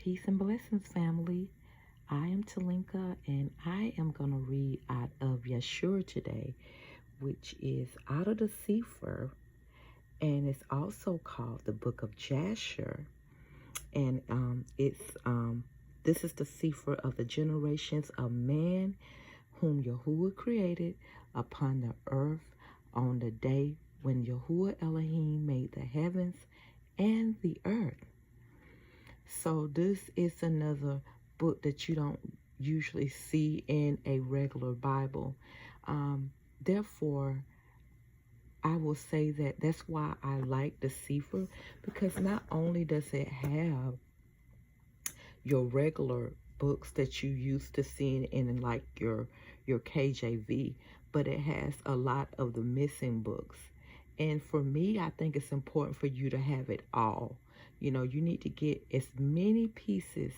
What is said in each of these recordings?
Peace and blessings, family. I am Talinka, and I am going to read out of Yashar today, which is out of the Sefer, and it's also called the Book of Jasher. And this is the Sefer of the generations of man whom Yahuwah created upon the earth on the day when Yahuwah Elohim made the heavens and the earth. So this is another book that you don't usually see in a regular Bible. Therefore, I will say that that's why I like the Sefer, because not only does it have your regular books that you used to seeing in like your KJV, but it has a lot of the missing books. And for me, I think it's important for you to have it all. You know, you need to get as many pieces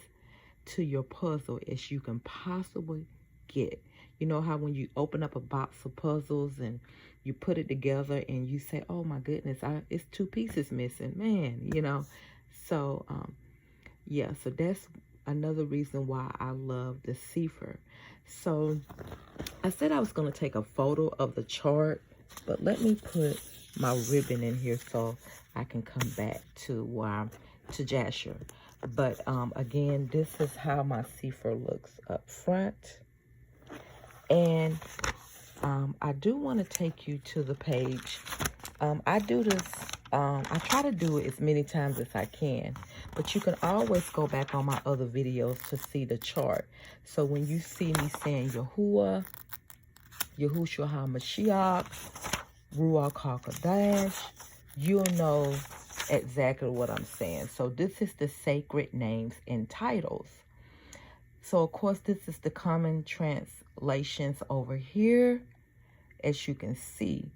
to your puzzle as you can possibly get. You know how when you open up a box of puzzles and you put it together and you say, oh my goodness, it's 2 pieces missing, man, you know. So, yeah, so that's another reason why I love the Sefer. So I said I was going to take a photo of the chart, but let me put my ribbon in here so I can come back to Jasher. But again, this is how my Sefer looks up front. And I do want to take you to the page. I do this, I try to do it as many times as I can, but you can always go back on my other videos to see the chart. So when you see me saying Yahuwah, Yahushua HaMashiach, Ruach HaKodesh, you'll know exactly what I'm saying. So this is the sacred names and titles. So of course this is the common translations over here, as you can see.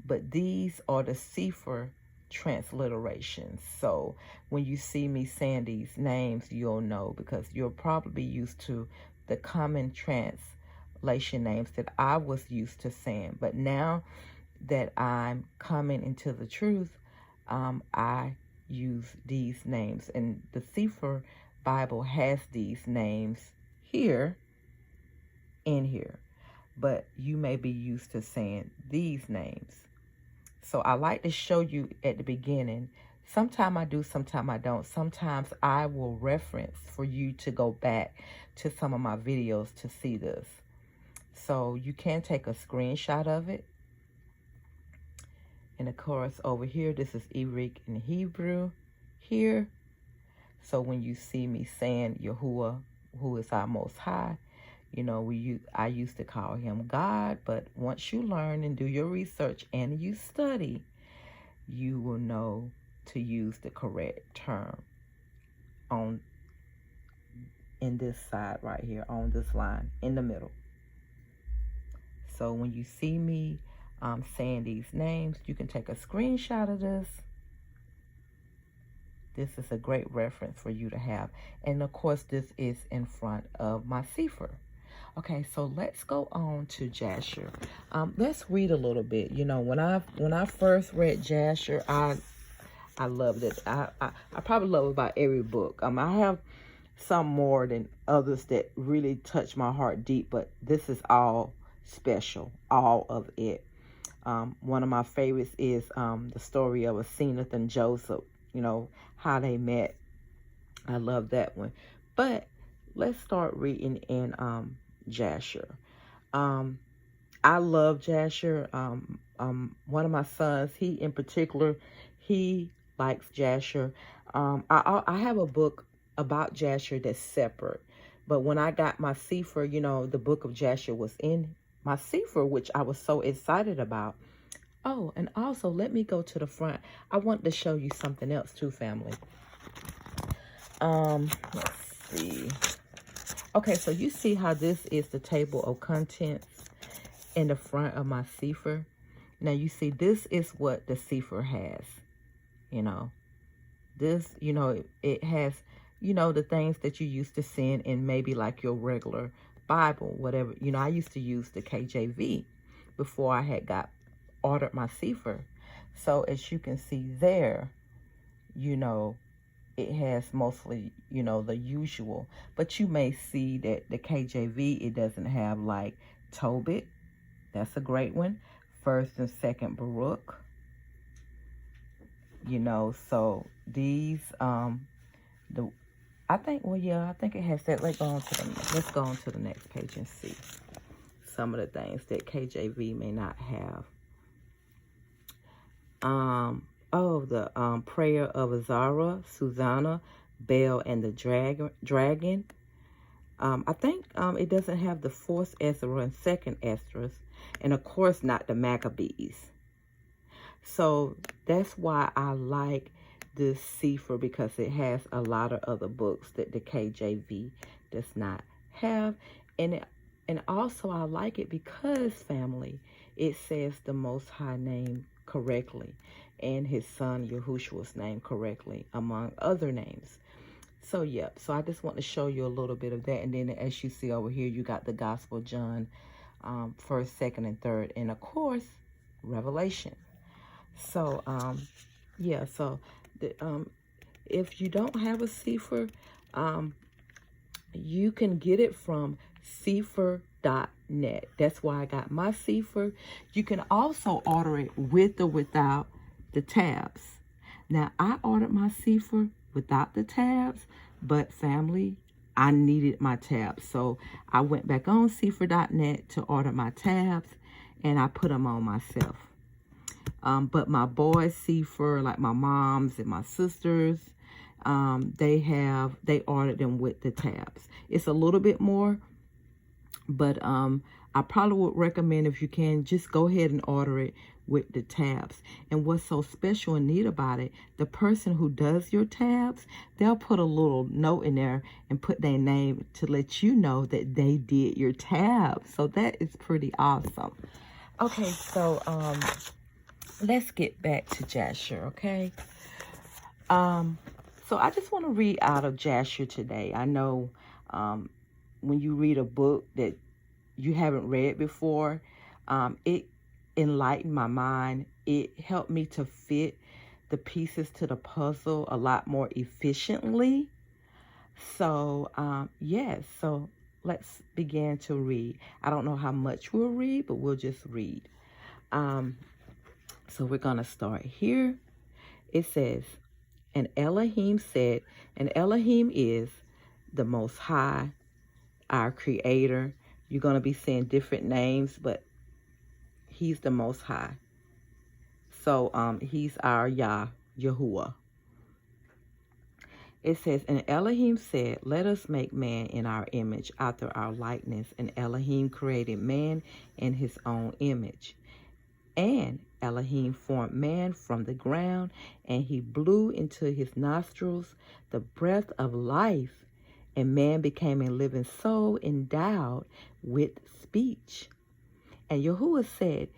But these are the Sefer transliterations. So when you see me saying these names, you'll know, because you're probably used to the common translation names that I was used to saying. But now that I'm coming into the truth, I use these names. And the Sefer Bible has these names here and here. But you may be used to saying these names. So I like to show you at the beginning. Sometimes I do, sometimes I don't. Sometimes I will reference for you to go back to some of my videos to see this. So you can take a screenshot of it. And of course, over here, this is Greek and Hebrew here. So when you see me saying Yahuwah, who is our Most High, you know, I used to call him God, but once you learn and do your research and you study, you will know to use the correct term in this side right here, on this line, in the middle. So when you see me saying these names, you can take a screenshot of this. This is a great reference for you to have. And of course, this is in front of my Sefer. Okay, so let's go on to Jasher. Let's read a little bit. You know, when I first read Jasher, I loved it. I probably love about every book. I have some more than others that really touch my heart deep, but this is all special, all of it. One of my favorites is the story of Asenath and Joseph, you know, how they met. I love that one. But let's start reading in Jasher. I love Jasher. One of my sons, he in particular, he likes Jasher. I have a book about Jasher that's separate. But when I got my Sefer, you know, the book of Jasher was in my Sefer, which I was so excited about. Oh, and also let me go to the front. I want to show you something else too, family. Let's see. Okay, so you see how this is the table of contents in the front of my Sefer. Now you see this is what the Sefer has. You know, this, you know, it has, you know, the things that you used to send in maybe like your regular Bible, whatever. You know, I used to use the KJV before I had ordered my Sefer. So as you can see there, you know, it has mostly, you know, the usual. But you may see that the KJV, it doesn't have like Tobit. That's a great one. First and Second Baruch. You know, so these, I think it has that. Let's go on to the next page and see some of the things that KJV may not have. The prayer of Azara, Susanna, Bel, and the dragon. I think it doesn't have the fourth Ezra and second Esdras, and of course not the Maccabees. So that's why I like this Sefer, because it has a lot of other books that the KJV does not have. And also I like it because, family, it says the Most High name correctly and his son Yahushua's name correctly, among other names. So, yep. So I just want to show you a little bit of that. And then as you see over here, you got the Gospel of John, 1st, 2nd, and 3rd. And, of course, Revelation. So, yeah. So, if you don't have a Sefer, you can get it from Sepherd.net. That's why I got my Sefer. You can also order it with or without the tabs. Now, I ordered my Sefer without the tabs, but family, I needed my tabs. So I went back on Sefer.net to order my tabs, and I put them on myself. But my boys' Sefer, like my mom's and my sisters, they ordered them with the tabs. It's a little bit more, but I probably would recommend, if you can, just go ahead and order it with the tabs. And what's so special and neat about it, the person who does your tabs, they'll put a little note in there and put their name to let you know that they did your tabs. So that is pretty awesome. Okay, so let's get back to Jasher, okay? So I just want to read out of Jasher today. I know when you read a book that you haven't read before, it enlightened my mind. It helped me to fit the pieces to the puzzle a lot more efficiently. So, yes, so let's begin to read. I don't know how much we'll read, but we'll just read. So we're going to start here. It says, and Elohim said, and Elohim is the Most High, our Creator. You're going to be seeing different names, but he's the Most High. So he's our Yahuwah. It says, and Elohim said, let us make man in our image, after our likeness. And Elohim created man in his own image. And Elohim formed man from the ground, and he blew into his nostrils the breath of life, and man became a living soul endowed with speech. And Yahuwah said,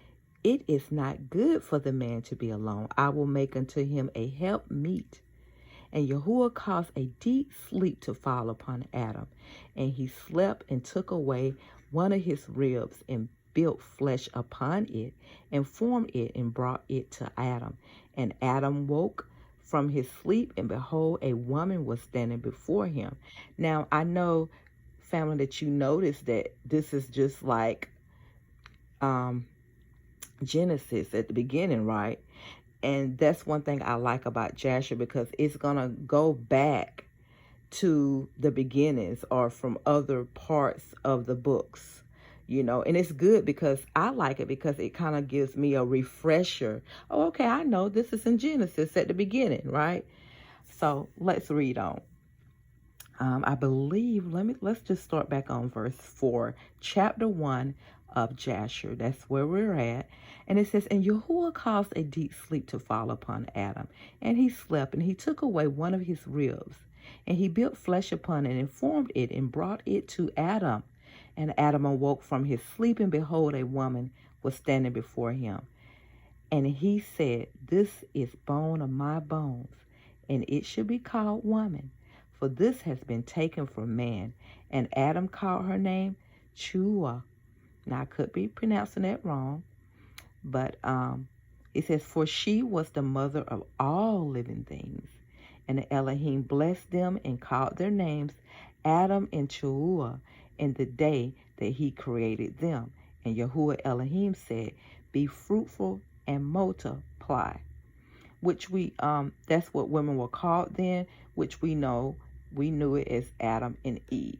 it is not good for the man to be alone. I will make unto him a helpmeet. And Yahuwah caused a deep sleep to fall upon Adam, and he slept and took away one of his ribs and built flesh upon it and formed it and brought it to Adam. And Adam woke from his sleep, and behold, a woman was standing before him. Now, I know, family, that you notice that this is just like Genesis at the beginning, right? And that's one thing I like about Jasher, because it's going to go back to the beginnings or from other parts of the books, you know. And it's good because I like it, because it kind of gives me a refresher. Oh, okay, I know this is in Genesis at the beginning, right? So let's read on. I believe, let's just start back on verse 4, chapter 1 of Jasher. That's where we're at. And it says, and Yahuwah caused a deep sleep to fall upon Adam, and he slept, and he took away one of his ribs, and he built flesh upon it, and formed it, and brought it to Adam. And Adam awoke from his sleep, and behold, a woman was standing before him. And he said, this is bone of my bones, and it should be called woman, for this has been taken from man. And Adam called her name Chua. Now, I could be pronouncing that wrong, but it says, for she was the mother of all living things. And Elohim blessed them and called their names Adam and Chua in the day that he created them. And Yahuwah Elohim said, be fruitful and multiply. Which that's what women were called then, which we knew it as Adam and Eve.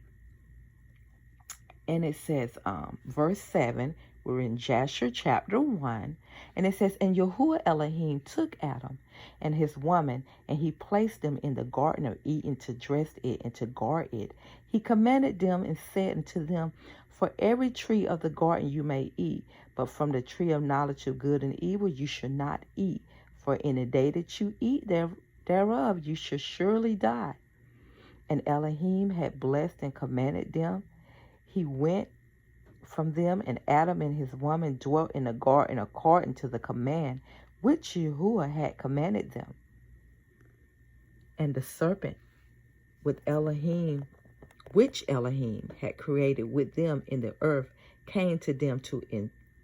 And it says, verse 7, we're in Jasher chapter 1, and it says, and Yahuwah Elohim took Adam and his woman, and he placed them in the garden of Eden to dress it and to guard it. He commanded them and said unto them, for every tree of the garden you may eat, but from the tree of knowledge of good and evil you shall not eat, for in the day that you eat thereof you shall surely die. And Elohim had blessed and commanded them. He went from them, and Adam and his woman dwelt in the garden according to the command which Yahuwah had commanded them. And the serpent which Elohim had created with them in the earth came to them to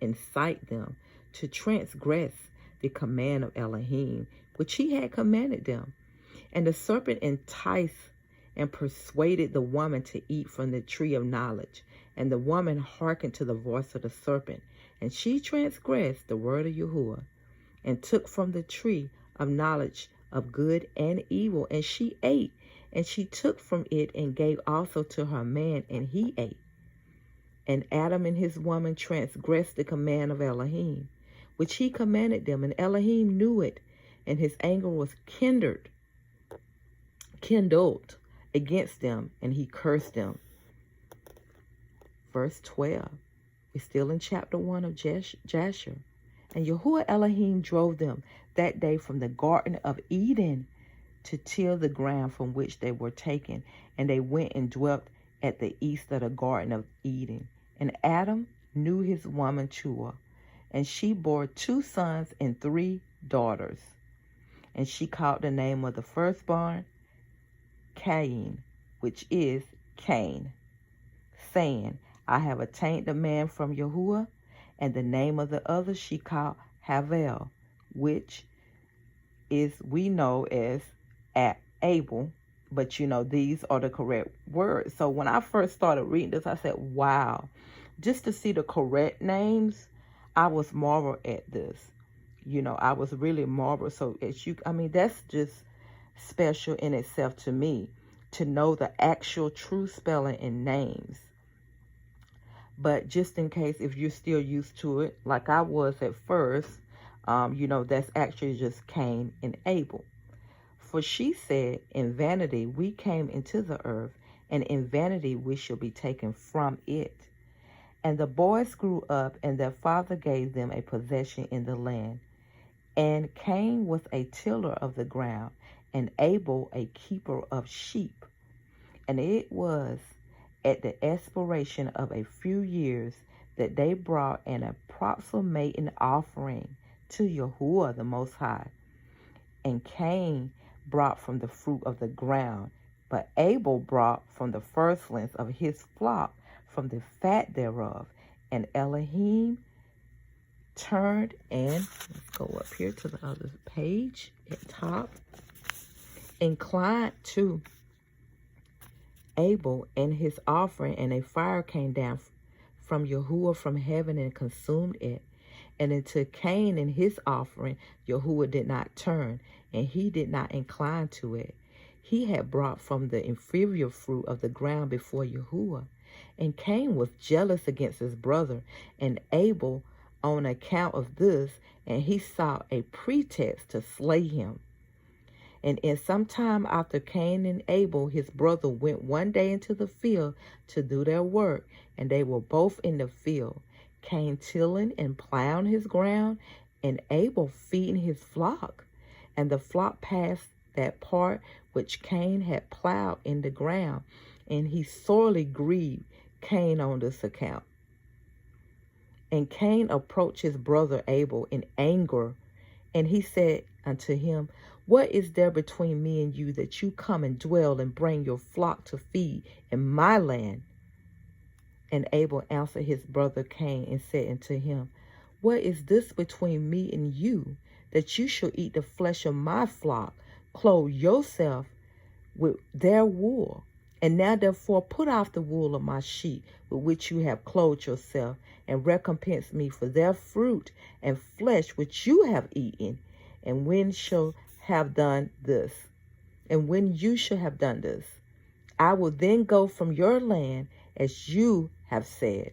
incite them to transgress the command of Elohim, which he had commanded them. And the serpent enticed and persuaded the woman to eat from the tree of knowledge. And the woman hearkened to the voice of the serpent, and she transgressed the word of Yahuwah, and took from the tree of knowledge of good and evil, and she ate. And she took from it and gave also to her man, and he ate. And Adam and his woman transgressed the command of Elohim, which he commanded them, and Elohim knew it, and his anger was kindled against them, and he cursed them. Verse 12, we're still in chapter 1 of Jasher. And Yahuwah Elohim drove them that day from the garden of Eden to till the ground from which they were taken. And they went and dwelt at the east of the garden of Eden. And Adam knew his woman Chua, and she bore 2 sons and 3 daughters. And she called the name of the firstborn Cain, which is Cain, saying, I have attained a man from Yahuwah. And the name of the other she called Havel, which is we know as Abel, but these are the correct words. So when I first started reading this, I said, wow, just to see the correct names, I was marveled at this. I was really marveled. So that's just special in itself to me, to know the actual true spelling and names. But just in case, if you're still used to it, like I was at first, that's actually just Cain and Abel. For she said, in vanity we came into the earth, and in vanity we shall be taken from it. And the boys grew up, and their father gave them a possession in the land. And Cain was a tiller of the ground, and Abel a keeper of sheep. And it was at the expiration of a few years that they brought an approximating offering to Yahuwah the Most High. And Cain brought from the fruit of the ground, but Abel brought from the firstlings of his flock, from the fat thereof. And Elohim turned, and let's go up here to the other page at top, inclined to Abel and his offering, and a fire came down from Yahuwah from heaven and consumed it. And into Cain and his offering Yahuwah did not turn, and he did not incline to it. He had brought from the inferior fruit of the ground before Yahuwah. And Cain was jealous against his brother, and Abel on account of this, and he sought a pretext to slay him. And in some time after Cain and Abel, his brother, went one day into the field to do their work, and they were both in the field, Cain tilling and plowing his ground, and Abel feeding his flock. And the flock passed that part which Cain had plowed in the ground, and he sorely grieved Cain on this account. And Cain approached his brother Abel in anger, and he said unto him, what is there between me and you, that you come and dwell and bring your flock to feed in my land? And Abel answered his brother Cain and said unto him, what is this between me and you, that you shall eat the flesh of my flock, clothe yourself with their wool. And now therefore put off the wool of my sheep with which you have clothed yourself, and recompense me for their fruit and flesh which you have eaten. And when shall have done this, and when you shall have done this, I will then go from your land as you have said.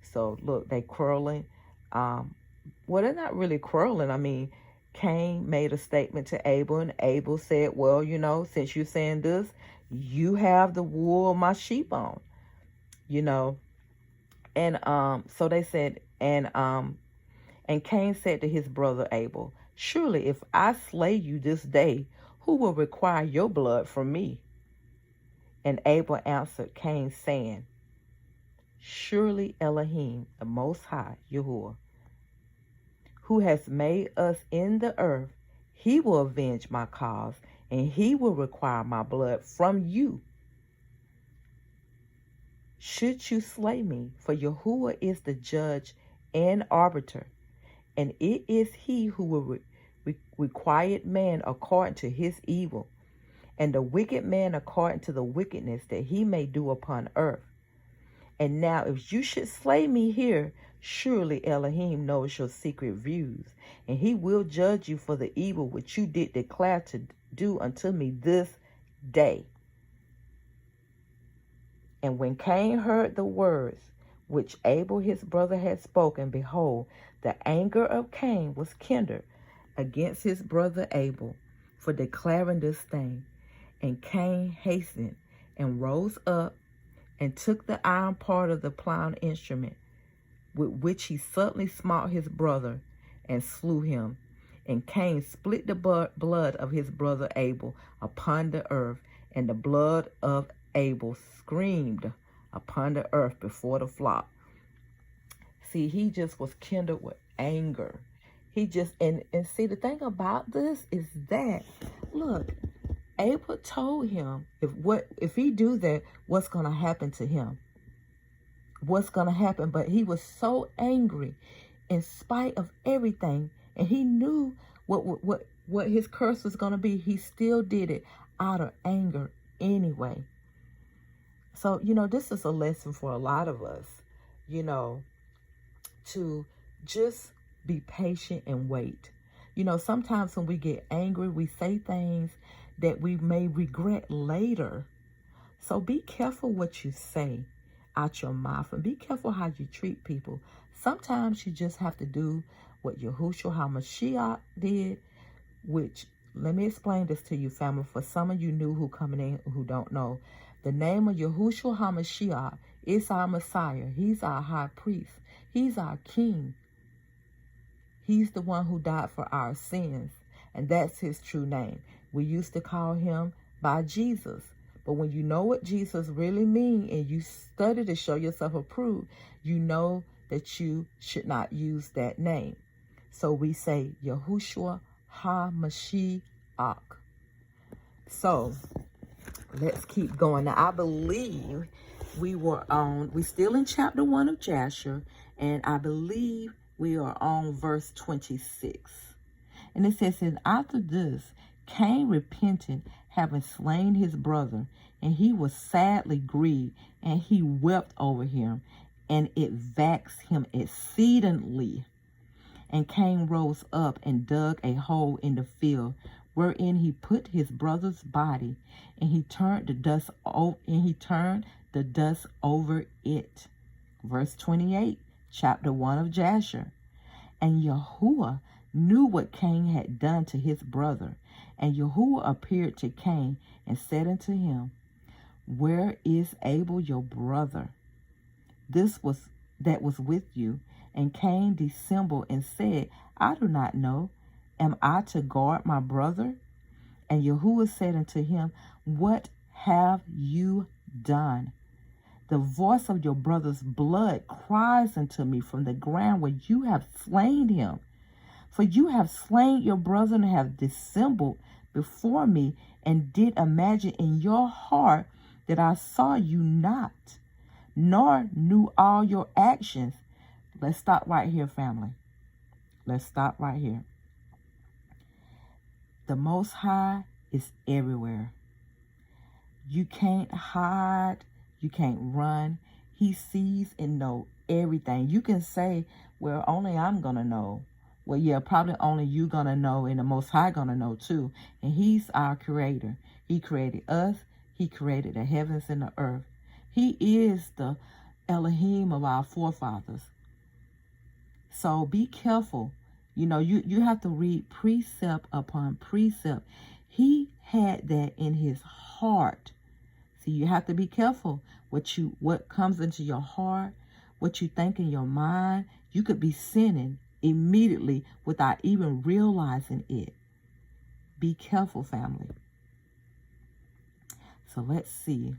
So look, they quarreling. Well, they're not really quarreling. I mean, Cain made a statement to Abel, and Abel said, well, since you're saying this, you have the wool of my sheep on, And so they said, and Cain said to his brother Abel, surely if I slay you this day, who will require your blood from me? And Abel answered Cain, saying, surely Elohim, the Most High, Yahuwah, who has made us in the earth, he will avenge my cause, and he will require my blood from you. Should you slay me, for Yahuwah is the judge and arbiter, and it is he who will require man according to his evil, and the wicked man according to the wickedness that he may do upon earth. And now if you should slay me here, surely Elohim knows your secret views, and he will judge you for the evil which you did declare to do unto me this day. And when Cain heard the words which Abel his brother had spoken, behold, the anger of Cain was kindled against his brother Abel for declaring this thing. And Cain hastened and rose up and took the iron part of the plowing instrument, with which he suddenly smote his brother and slew him. And Cain split the blood of his brother Abel upon the earth, and the blood of Abel screamed upon the earth before the flock. See, he just was kindled with anger. He just, and see, the thing about this is that, look, Abel told him if he do that, what's going to happen to him? What's going to happen? But he was so angry in spite of everything, and he knew what his curse was going to be. He still did it out of anger anyway. So, this is a lesson for a lot of us, to just be patient and wait. Sometimes when we get angry, we say things that we may regret later. So be careful what you say out your mouth, and be careful how you treat people. Sometimes you just have to do what Yahushua HaMashiach did, which, let me explain this to you, family, for some of you new who coming in who don't know. The name of Yahushua HaMashiach is our Messiah. He's our high priest. He's our king. He's the one who died for our sins, and that's his true name. We used to call him by Jesus. But when you know what Jesus really means and you study to show yourself approved, you know that you should not use that name. So we say Yahushua HaMashiach. So let's keep going. Now, I believe we're still in chapter 1 of Jasher, and I believe we are on verse 26. And it says, and after this, Cain repented, having slain his brother, and he was sadly grieved, and he wept over him, and it vexed him exceedingly. And Cain rose up and dug a hole in the field, wherein he put his brother's body, and he turned the dust over it. Verse 28, chapter 1 of Jasher. And Yahuwah knew what Cain had done to his brother. And Yahuwah appeared to Cain and said unto him, where is Abel your brother? That was with you. And Cain dissembled and said, I do not know. Am I to guard my brother? And Yahuwah said unto him, what have you done? The voice of your brother's blood cries unto me from the ground where you have slain him. For you have slain your brother and have dissembled before me, and did imagine in your heart that I saw you not, nor knew all your actions. Let's stop right here, family. Let's stop right here. The Most High is everywhere. You can't hide. You can't run. He sees and knows everything. You can say, well, only I'm going to know. Well, yeah, probably only you going to know, and the Most High going to know too. And he's our creator. He created us. He created the heavens and the earth. He is the Elohim of our forefathers. So be careful. You know, you have to read precept upon precept. He had that in his heart. See, you have to be careful what comes into your heart, what you think in your mind. You could be sinning immediately without even realizing it. Be careful, family. So let's see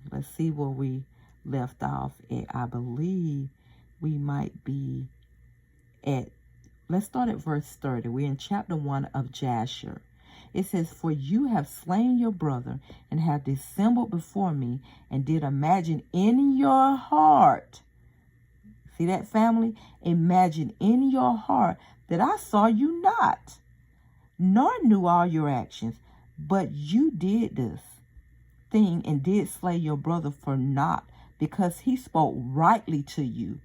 where we left off at. I believe we might be at, let's start at verse 30. We're in chapter 1 of Jasher. It says, for you have slain your brother and have dissembled before me and did imagine in your heart. See that, family? Imagine in your heart that I saw you not, nor knew all your actions, but you did this thing and did slay your brother for naught, because he spoke rightly to you.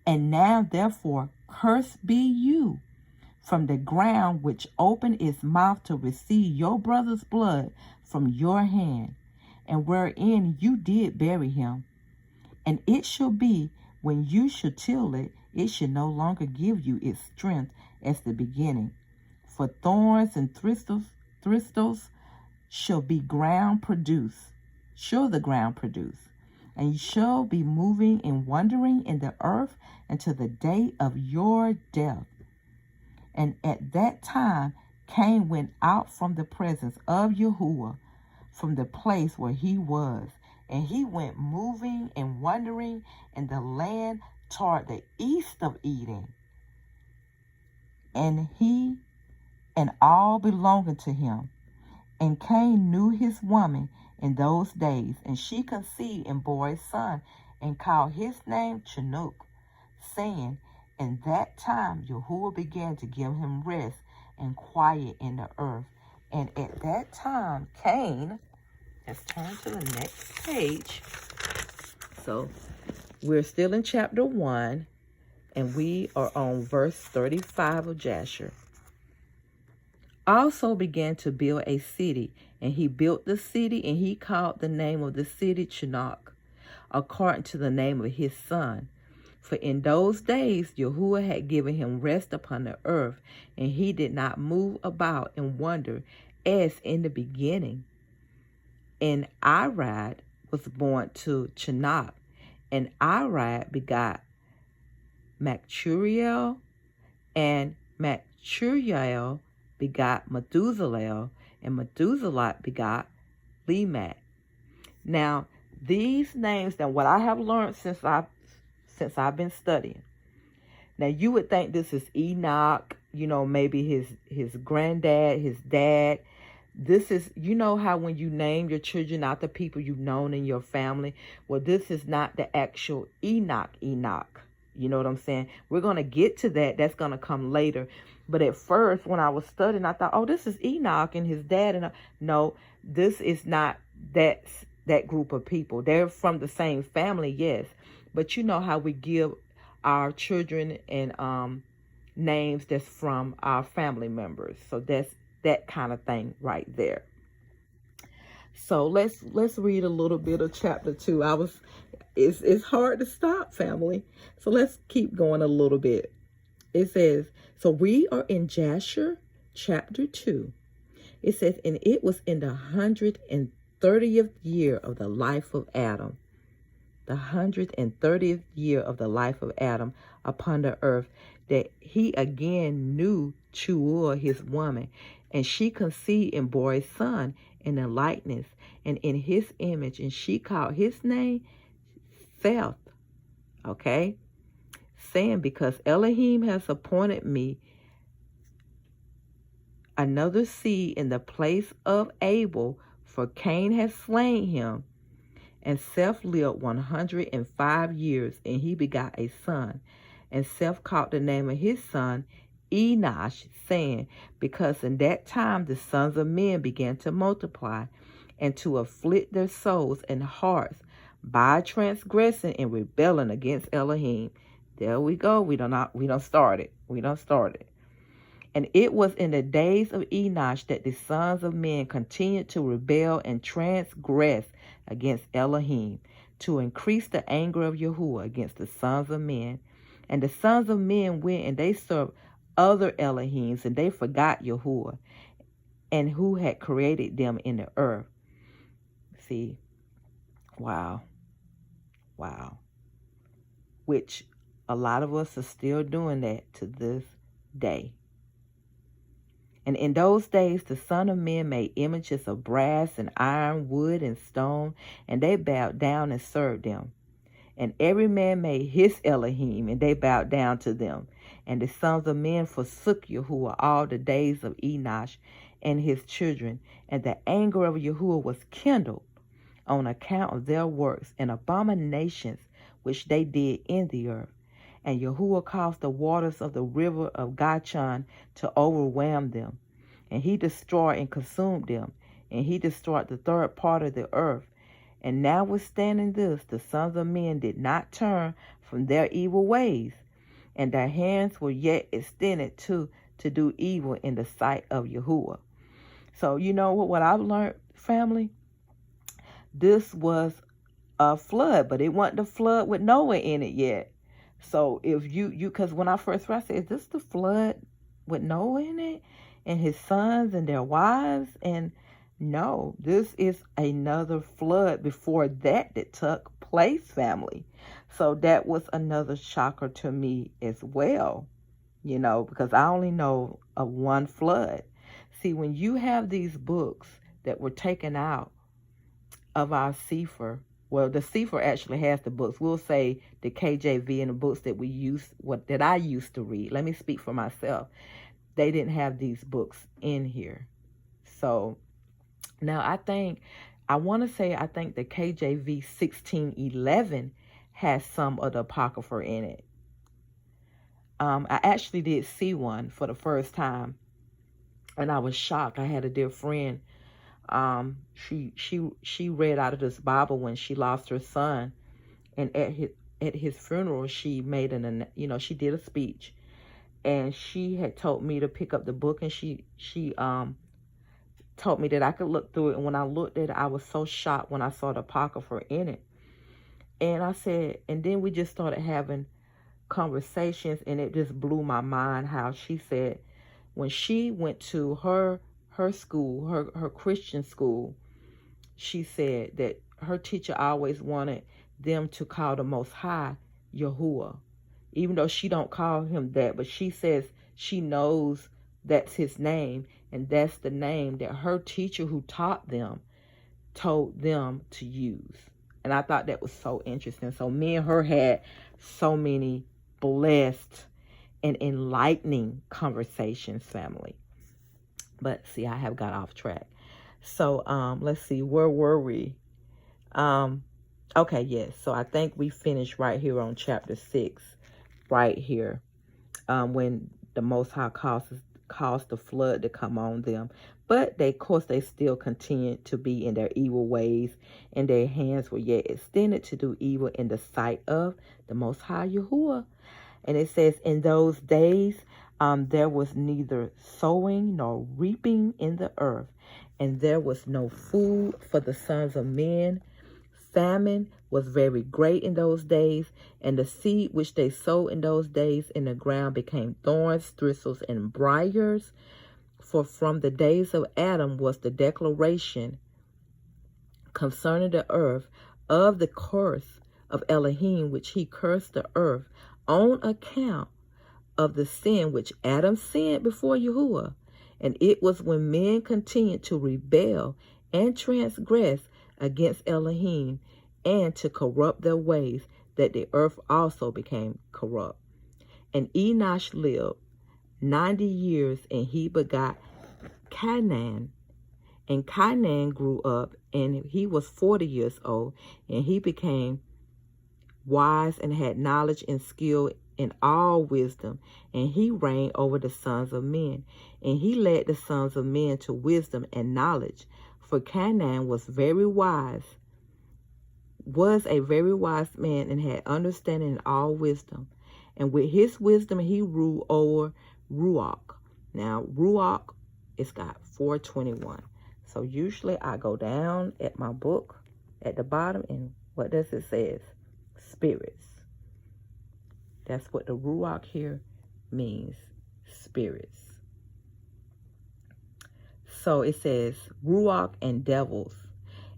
And now, therefore, cursed be you from the ground which opened its mouth to receive your brother's blood from your hand, and wherein you did bury him. And it shall be, when you shall till it, it shall no longer give you its strength as the beginning. For thorns and thistles shall the ground produce, and you shall be moving and wandering in the earth until the day of your death. And at that time Cain went out from the presence of Yahuwah, from the place where he was, and he went moving and wandering in the land toward the east of Eden. And he and all belonging to him. And Cain knew his woman in those days, and she conceived and bore a son, and called his name Chinook, saying, in that time Yahuwah began to give him rest and quiet in the earth. And at that time Cain, let's turn to the next page. So we're still in chapter 1, and we are on verse 35 of Jasher. Also began to build a city, and he built the city, and he called the name of the city Chinook, according to the name of his son. For in those days Yahuwah had given him rest upon the earth, and he did not move about and wander as in the beginning. And Irad was born to Chinook, and Irad begot Machuriel, and Machuriel begot Methuselah, and Methuselah begot Lamech. Now, these names, now what I have learned since I've been studying. Now, you would think this is Enoch, you know, maybe his granddad, his dad. This is, you know how when you name your children after people you've known in your family? Well, this is not the actual Enoch. You know what I'm saying? We're going to get to that. That's going to come later. But at first, when I was studying, I thought, oh, this is Enoch and his dad. And no, this is not that group of people. They're from the same family, yes. But you know how we give our children and names that's from our family members. So that's that kind of thing right there. So let's read a little bit of chapter 2. It's hard to stop, family. So let's keep going a little bit. It says, so we are in Jasher chapter 2. It says, and it was in the 130th year of the life of Adam. The 130th year of the life of Adam upon the earth, that he again knew Chuah his woman, and she conceived and bore a son in the likeness and in his image, and she called his name Seth. Okay? Saying, because Elohim has appointed me another seed in the place of Abel, for Cain has slain him. And Seth lived 105 years, and he begot a son. And Seth called the name of his son Enosh, saying, because in that time the sons of men began to multiply and to afflict their souls and hearts by transgressing and rebelling against Elohim. There we go. We don't start it. We don't start it. And it was in the days of Enosh that the sons of men continued to rebel and transgress against Elohim, to increase the anger of Yahuwah against the sons of men. And the sons of men went and they served other Elohims, and they forgot Yahuwah and who had created them in the earth. See, wow. Which a lot of us are still doing that to this day. And in those days, the Son of Men made images of brass and iron, wood and stone, and they bowed down and served them. And every man made his Elohim, and they bowed down to them. And the sons of men forsook Yahuwah all the days of Enosh and his children. And the anger of Yahuwah was kindled on account of their works and abominations which they did in the earth. And Yahuwah caused the waters of the river of Gachon to overwhelm them. And he destroyed and consumed them. And he destroyed the third part of the earth. And notwithstanding this, the sons of men did not turn from their evil ways, and their hands were yet extended to do evil in the sight of Yahuwah. So you know what I've learned, family? This was a flood, but it wasn't the flood with Noah in it yet. So if you because when I first read, I said, is this the flood with Noah in it and his sons and their wives? And no, this is another flood before that took place, family. So that was another shocker to me as well, because I only know of one flood. See, when you have these books that were taken out of our Sefer, well, the Sefer actually has the books. We'll say the KJV and the books that that I used to read. Let me speak for myself. They didn't have these books in here. So now I think the KJV 1611 has some of the Apocrypha in it. I actually did see one for the first time, and I was shocked. I had a dear friend. She read out of this Bible when she lost her son, and at his funeral she made she did a speech, and she had told me to pick up the book, and she told me that I could look through it. And when I looked at it, I was so shocked when I saw the Apocrypha in it. And I said, and then we just started having conversations, and it just blew my mind how she said when she went to her school, her Christian school, she said that her teacher always wanted them to call the Most High Yahuwah, even though she don't call him that, but she says she knows that's his name, and that's the name that her teacher who taught them told them to use. And I thought that was so interesting. So me and her had so many blessed and enlightening conversations, family. But see, I have got off track. So let's see, where were we? Okay, yes. So I think we finished right here on chapter 6, right here, when the Most High caused the flood to come on them. But they still continued to be in their evil ways, and their hands were yet extended to do evil in the sight of the Most High Yahuwah. And it says, in those days, there was neither sowing nor reaping in the earth, and there was no food for the sons of men. Famine was very great in those days, and the seed which they sowed in those days in the ground became thorns, thistles, and briars. For from the days of Adam was the declaration concerning the earth of the curse of Elohim, which he cursed the earth on account of the sin which Adam sinned before Yahuwah. And it was when men continued to rebel and transgress against Elohim and to corrupt their ways that the earth also became corrupt. And Enosh lived 90 years, and he begot Canaan. And Canaan grew up, and he was 40 years old, and he became wise and had knowledge and skill in all wisdom, and he reigned over the sons of men. And he led the sons of men to wisdom and knowledge. For Canaan was a very wise man, and had understanding in all wisdom. And with his wisdom he ruled over Ruach. Now, Ruach, it's got 421. So usually I go down at my book at the bottom, and what does it say? Spirits. That's what the Ruach here means, spirits. So it says Ruach and devils.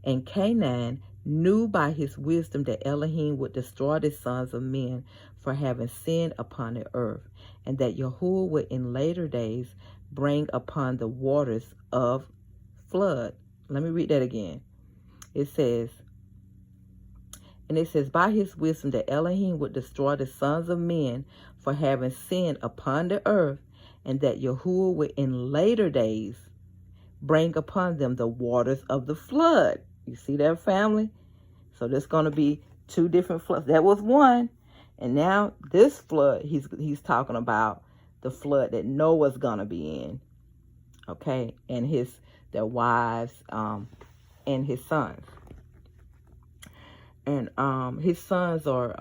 And Canaan knew by his wisdom that Elohim would destroy the sons of men for having sinned upon the earth, and that Yahuwah would in later days bring upon the waters of flood. Let me read that again. It says, by his wisdom that Elohim would destroy the sons of men for having sinned upon the earth, and that Yahuwah would in later days bring upon them the waters of the flood. You see that, family? So there's going to be two different floods. That was one. And now this flood, he's talking about the flood that Noah's going to be in. Okay? And their wives and his sons. And his sons are,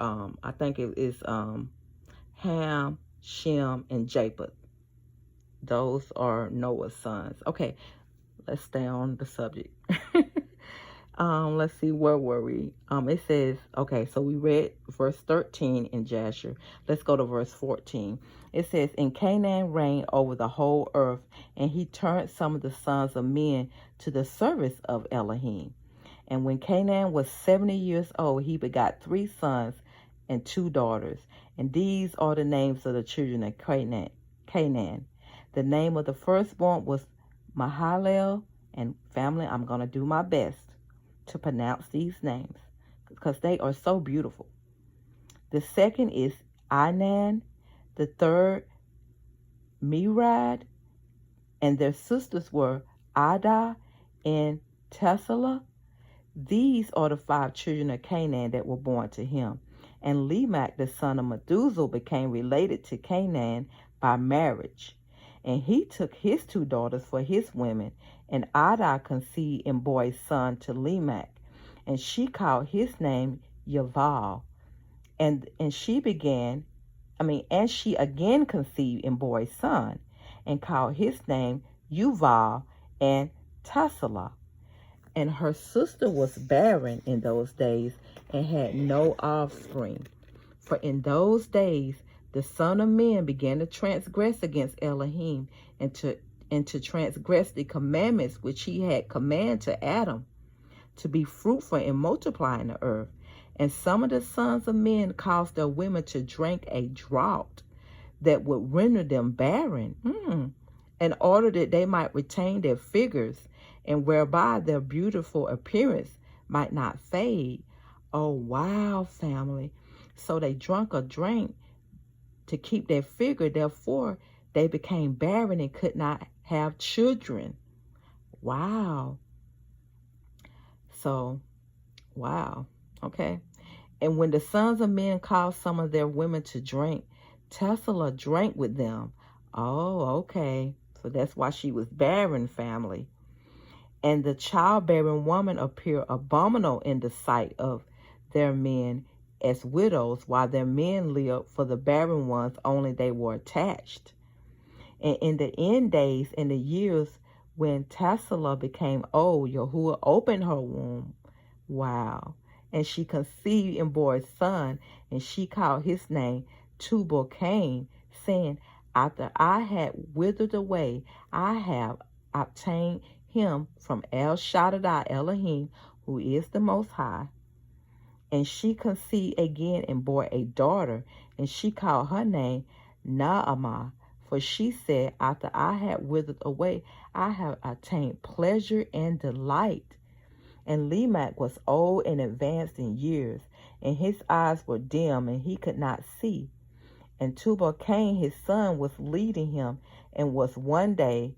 I think it is Ham, Shem, and Japheth. Those are Noah's sons. Okay, let's stay on the subject. Let's see, where were we? It says, okay, so we read verse 13 in Jasher. Let's go to verse 14. It says, and Canaan reigned over the whole earth, and he turned some of the sons of men to the service of Elohim. And when Canaan was 70 years old, he begot 3 sons and 2 daughters. And these are the names of the children of Canaan. The name of the firstborn was Mahalalel, and family, I'm going to do my best to pronounce these names because they are so beautiful. The second is Inan, the third Mirad, and their sisters were Ada and Tessala. These are the 5 children of Canaan that were born to him. And Lamech, the son of Methuselah, became related to Canaan by marriage. And he took his 2 daughters for his women, and Ada conceived and bore a son to Lamech, and she called his name Yaval. And she again conceived and bore a son, and called his name Yuval and Tessala. And her sister was barren in those days and had no offspring. For in those days the Son of Man began to transgress against Elohim, and to transgress the commandments which he had commanded to Adam, to be fruitful and multiply in the earth. And some of the sons of men caused their women to drink a draught that would render them barren, in order that they might retain their figures, and whereby their beautiful appearance might not fade. Oh, wow, family. So they drank a drink to keep their figure. Therefore, they became barren and could not have children. Wow. So, wow. Okay. And when the sons of men caused some of their women to drink, Tessala drank with them. Oh, okay. So that's why she was barren, family. And the childbearing woman appeared abominable in the sight of their men as widows, while their men lived, for the barren ones only they were attached. And in the end days, in the years when Tessala became old, Yahuwah opened her womb. Wow. And she conceived and bore a son, and she called his name Tubal-Cain, saying, after I had withered away, I have obtained him from El Shaddai Elohim, who is the Most High. And she conceived again and bore a daughter, and she called her name Naamah, for she said, after I had withered away, I have attained pleasure and delight. And Lamech was old and advanced in years, and his eyes were dim, and he could not see. And Tubal-Cain, his son, was leading him, and was one day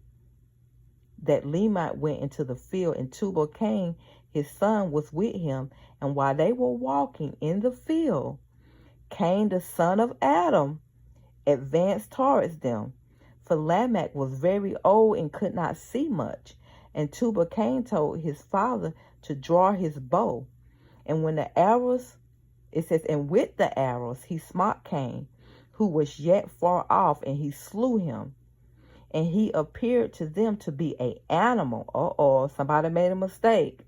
that Lamech went into the field, and Tubal-Cain, his son, was with him. And while they were walking in the field, Cain, the son of Adam, advanced towards them. For Lamech was very old and could not see much. And Tubal Cain told his father to draw his bow. And when the arrows, it says, and with the arrows he smote Cain, who was yet far off, and he slew him. And he appeared to them to be an animal. Somebody made a mistake.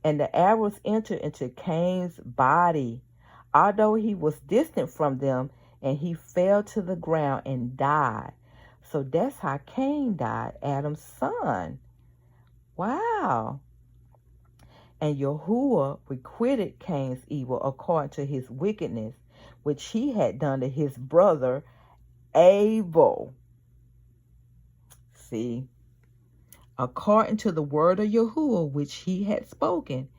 And the arrows entered into Cain's body, although he was distant from them, and he fell to the ground and died. So that's how Cain died, Adam's son. Wow. And Yahuwah requited Cain's evil according to his wickedness, which he had done to his brother Abel. See, according to the word of Yahuwah, which he had spoken.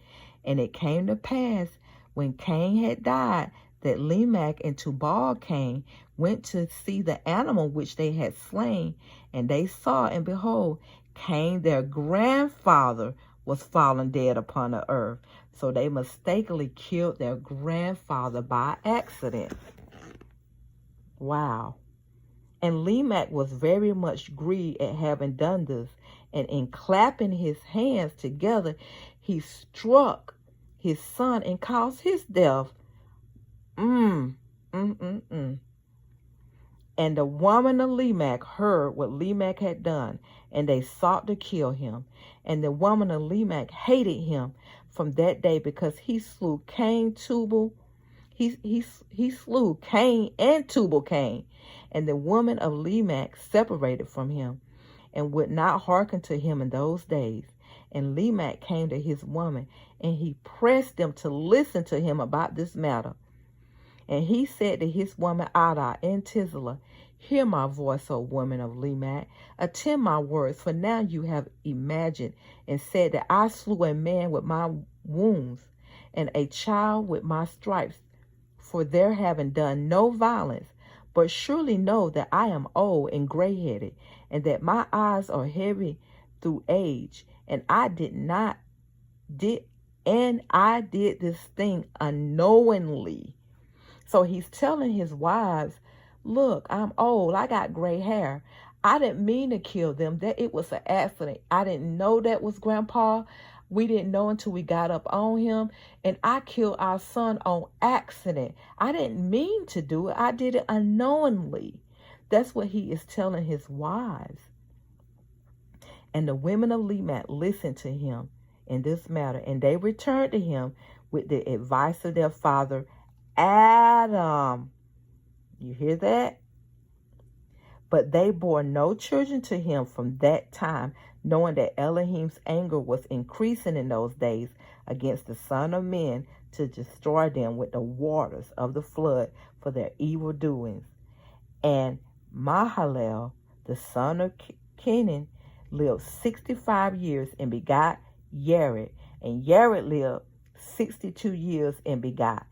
And it came to pass, when Cain had died, that Lamech and Tubal Cain went to see the animal which they had slain. And they saw, and behold, Cain, their grandfather, was fallen dead upon the earth. So they mistakenly killed their grandfather by accident. Wow. And Lamech was very much grieved at having done this. And in clapping his hands together, he struck his son and caused his death. And the woman of Lamech heard what Lamech had done, and they sought to kill him. And the woman of Lamech hated him from that day, because he slew Cain, he slew Cain and Tubal Cain. And the woman of Lamech separated from him, and would not hearken to him in those days. And Lamech came to his woman, and he pressed them to listen to him about this matter. And he said to his woman Ada in Tisla, Hear my voice, O woman of Lamech. Attend my words, for now you have imagined and said that I slew a man with my wounds, and a child with my stripes, for their having done no violence. But surely know that I am old and gray-headed, and that my eyes are heavy through age, and I did this thing unknowingly. So he's telling his wives, look, I'm old, I got gray hair. I didn't mean to kill them. That it was an accident. I didn't know that was Grandpa. We didn't know until we got up on him. And I killed our son on accident. I didn't mean to do it. I did it unknowingly. That's what he is telling his wives. And the women of Lamech listened to him in this matter. And they returned to him with the advice of their father Adam. You hear that? But they bore no children to him from that time, knowing that Elohim's anger was increasing in those days against the Son of Men, to destroy them with the waters of the flood for their evil doings. And Mahalalel, the son of Kenan, lived 65 years and begot Yared. And Yared lived 62 years and begot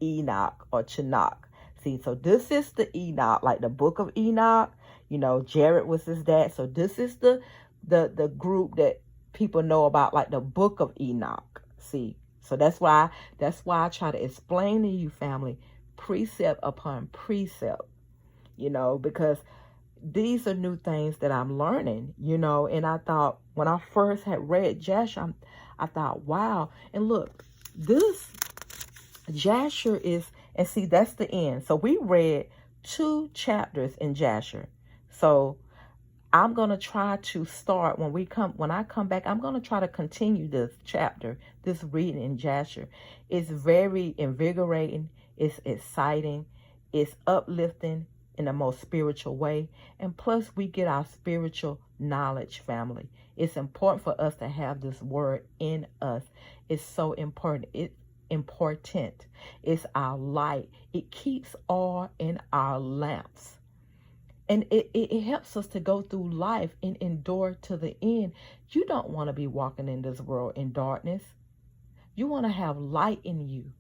Enoch or Chanach. See, so this is the Enoch, like the book of Enoch. You know, Jared was his dad. So this is the group that people know about, like the book of Enoch. See, so that's why I try to explain to you, family, precept upon precept, you know, because these are new things that I'm learning, you know. And I thought, when I first had read Jasher, I thought, wow. And look, this Jasher is, and see, that's the end. So we read 2 chapters in Jasher. So I'm going to try to start, when I come back, I'm going to try to continue this chapter, this reading in Jasher. It's very invigorating. It's exciting. It's uplifting in the most spiritual way. And plus, we get our spiritual knowledge, family. It's important for us to have this word in us. It's so important. It's important. It's our light. It keeps oil in our lamps. And it helps us to go through life and endure to the end. You don't want to be walking in this world in darkness. You want to have light in you.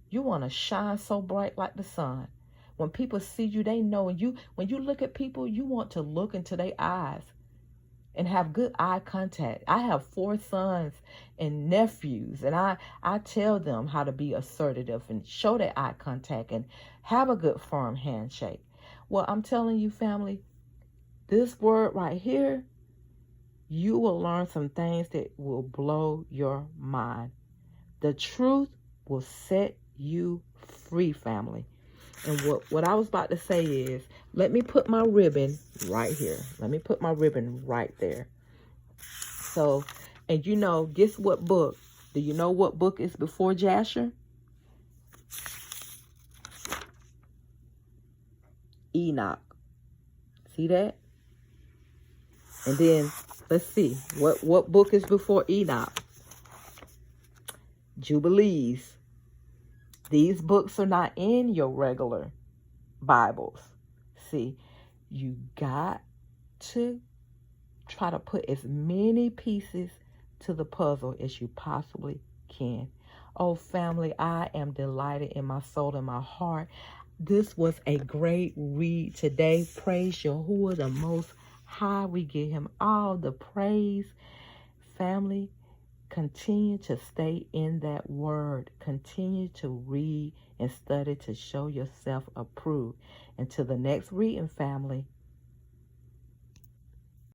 You want to shine so bright like the sun. When people see you, they know. And when you look at people, you want to look into their eyes and have good eye contact. I have 4 sons and nephews, and I tell them how to be assertive and show that eye contact and have a good firm handshake. Well, I'm telling you, family, this word right here, you will learn some things that will blow your mind. The truth will set you free, family. And what I was about to say is, let me put my ribbon right here. Let me put my ribbon right there. So, and you know, guess what book? Do you know what book is before Jasher? Enoch. See that? And then, let's see. What book is before Enoch? Jubilees. These books are not in your regular Bibles. See, you got to try to put as many pieces to the puzzle as you possibly can. Oh, family, I am delighted in my soul and my heart. This was a great read today. Praise Yahuwah the Most High. We give him all the praise. Family, continue to stay in that word. Continue to read and study to show yourself approved. Until the next reading, family.